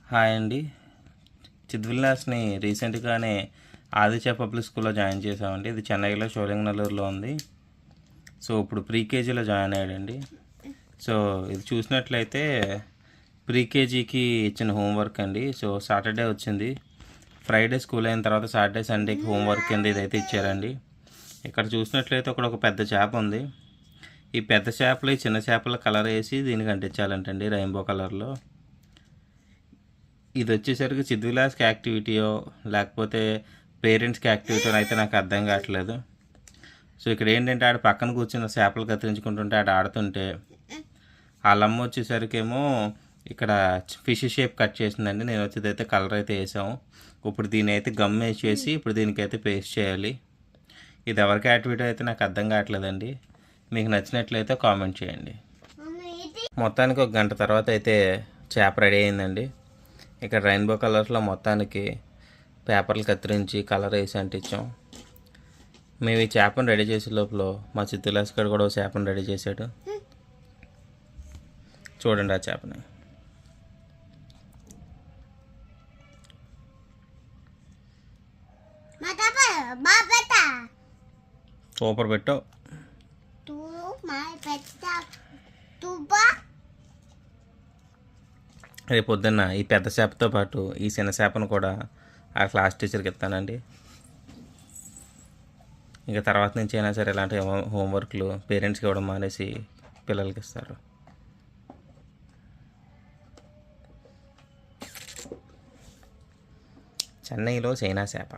Hi అండి. చిద్విలాస్ని రీసెంట్గానే Aditya public స్కూల్లో జాయిన్ చేసామండి. ఇది చెన్నైలో షోలింగనల్లూరులో ఉంది. సో ఇప్పుడు ప్రీకేజీలో జాయిన్ అయ్యాడండి. సో ఇది చూసినట్లయితే ప్రీకేజీకి ఇచ్చిన హోంవర్క్ అండి. సో సాటర్డే వచ్చింది, ఫ్రైడే స్కూల్ అయిన తర్వాత సాటర్డే సండేకి హోంవర్క్ కింద ఇదైతే ఇచ్చారండి. ఇక్కడ చూసినట్లయితే ఒక పెద్ద చేప ఉంది. ఈ పెద్ద చేపలు ఈ చిన్న చేపల కలర్ వేసి దీనికి అంటించాలంటండి, రెయిన్బో కలర్లో. ఇది వచ్చేసరికి చిద్విలాస్కి యాక్టివిటీయో లేకపోతే పేరెంట్స్కి యాక్టివిటీయో అయితే నాకు అర్థం కావట్లేదు. సో ఇక్కడ ఏంటంటే ఆడ పక్కన కూర్చున్న చేపలు కత్తిరించుకుంటుంటే ఆడ ఆడుతుంటే వాళ్ళమ్మ వచ్చేసరికి ఏమో ఇక్కడ ఫిష్ షేప్ కట్ చేసిందండి. నేను వచ్చేదైతే కలర్ అయితే వేసాము. ఇప్పుడు దీని అయితే గమ్ వేసేసి ఇప్పుడు దీనికైతే పేస్ట్ చేయాలి. ఇది ఎవరికి యాక్టివిటీ అయితే నాకు అర్థం కావట్లేదండి. మీకు నచ్చినట్లయితే కామెంట్ చేయండి. మొత్తానికి 1 గంట తర్వాత అయితే చేప రెడీ అయిందండి. ఇక్కడ రెయిన్బో కలర్స్లో మొత్తానికి పేపర్లు కత్తిరించి కలర్ వేసి అంటించాం. మేము ఈ చేపను రెడీ చేసే లోపల మా చిత్తులాస్ గడు కూడా చేపను రెడీ చేశాడు. చూడండి ఆ చేపని. సూపర్ పెట్టావు. రేపు పొద్దున్న ఈ పెద్ద చేపతో పాటు ఈ చిన్న చేపను కూడా ఆ క్లాస్ టీచర్కి ఇస్తానండి. ఇంకా తర్వాత నుంచి అయినా సరే ఇలాంటి హోంవర్క్లు పేరెంట్స్కి ఇవ్వడం మానేసి పిల్లలకి ఇస్తారు. చెన్నైలో చైనా చేప.